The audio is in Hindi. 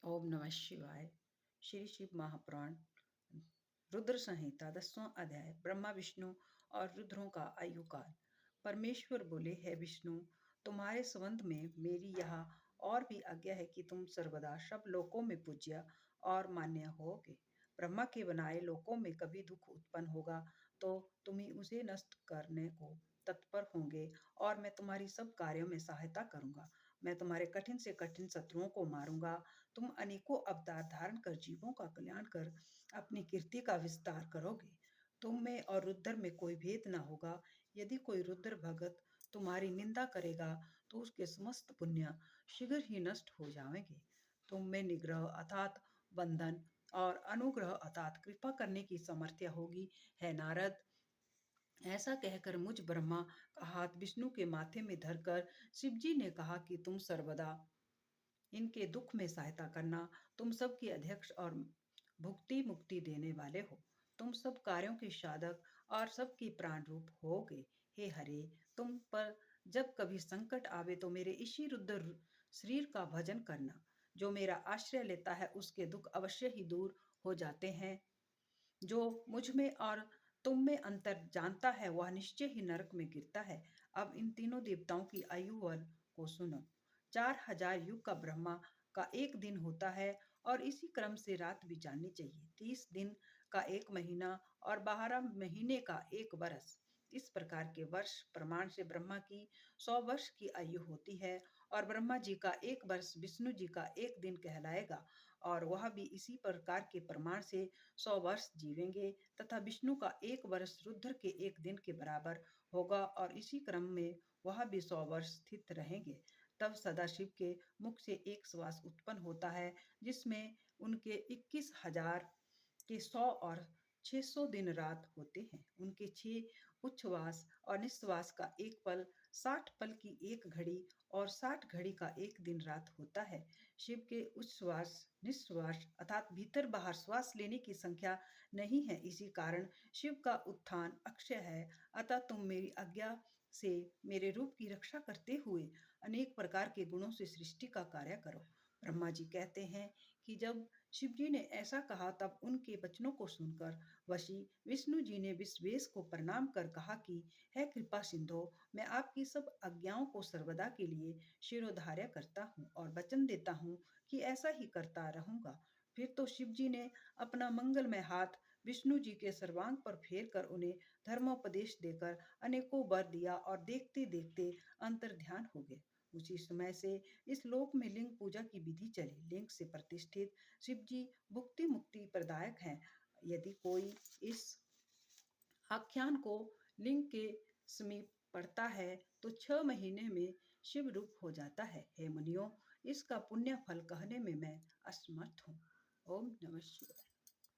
ओम नमः शिवाय। श्री शिव महापुराण रुद्र संहिता 10वां अध्याय। ब्रह्मा विष्णु और रुद्रों का आयु काल। परमेश्वर बोले, है विष्णु, तुम्हारे संबंध में मेरी यह और भी आज्ञा है कि तुम सर्वदा सब लोकों में पूज्य और मान्य होगे। ब्रह्मा के बनाए लोकों में कभी दुख उत्पन्न होगा तो तुम ही उसे नष्ट करने को तत्पर होंगे और मैं तुम्हारी सब कार्यों में सहायता करूंगा। मैं तुम्हारे कठिन से कठिन शत्रुओं को मारूंगा। तुम अनेकों अवतार धारण कर जीवों का कल्याण कर अपनी कीर्ति का विस्तार करोगे। तुम में और रुद्र में कोई भेद न होगा। यदि कोई रुद्र भगत तुम्हारी निंदा करेगा तो उसके समस्त पुण्य शीघ्र ही नष्ट हो जाएंगे। तुम में निग्रह अर्थात बंधन और अनुग्रह अर्थात कृपा करने की समर्थ्य होगी। है नारद, ऐसा कहकर मुझ ब्रह्मा का हाथ विष्णु के माथे में धरकर शिवजी ने कहा कि तुम सर्वदा इनके दुख में सहायता करना। तुम सबके अध्यक्ष और भुक्ति मुक्ति देने वाले हो। तुम सब कार्यों के साधक और सबके प्राण रूप होगे। हे हरे, तुम पर जब कभी संकट आवे तो मेरे इसी रुद्र शरीर का भजन करना। जो मेरा आश्रय लेता है उसके दुख अवश्य ही दूर हो जाते हैं। जो मुझ में और तुम में अंतर जानता है वह निश्चय ही नरक में गिरता है। अब इन तीनों देवताओं की आयु वर्ग को सुनो। 4000 युग का ब्रह्मा का एक दिन होता है और इसी क्रम से रात भी जाननी चाहिए। 30 दिन का एक महीना और 12 महीने का एक वर्ष। इस प्रकार के वर्ष प्रमाण से ब्रह्मा की 100 वर्ष की आयु होती है और ब्रह्मा जी का एक वर्ष विष्णु जी का एक दिन कहलाएगा और वह भी इसी प्रकार के प्रमाण से 100 वर्ष जीवेंगे तथा विष्णु का एक वर्ष रुद्र के एक दिन के बराबर होगा और इसी क्रम में वह भी 100 वर्ष स्थित रहेंगे। तब सदाशिव के मुख से एक श्वास उत्पन्न होता है जिसमें उनके 21,000 के 100 और 600 दिन रात होते हैं। उनके 6 उच्छ्वास और निश्वास का एक पल 60 पल की एक घड़ी और 60 घड़ी का एक दिन रात होता है। शिव के उच्छ्वास निश्वास अर्थात भीतर बाहर श्वास लेने की संख्या नहीं है। इसी कारण शिव का उत्थान अक्षय है। अतः तुम मेरी आज्ञा से मेरे रूप की रक्षा करते हुए अनेक प्रकार के गुणों से सृष्टि का कार्य करो। ब्रह्मा जी कहते हैं कि जब शिव जी ने ऐसा कहा तब उनके वचनों को सुनकर वशी विष्णु जी ने विश्वेश को प्रणाम कर कहा कि है कृपा सिंधु, मैं आपकी सब आज्ञाओं को सर्वदा के लिए शिरोधार्य करता हूँ और वचन देता हूँ कि ऐसा ही करता रहूंगा। फिर तो शिव जी ने अपना मंगलमय हाथ विष्णु जी के सर्वांग पर फेर कर उन्हें धर्मोपदेश देकर अनेकों वर दिया और देखते देखते अंतर ध्यान हो गए। उसी समय से इस लोक में लिंग पूजा की विधि चली। लिंग से प्रतिष्ठित शिव जी भुक्ति मुक्ति प्रदायक हैं। यदि कोई इस आख्यान को लिंग के समीप पढ़ता है तो 6 महीने में शिव रूप हो जाता है। हे मुनियों, इसका पुण्य फल कहने में मैं असमर्थ हूँ। ओम नमः शिवाय।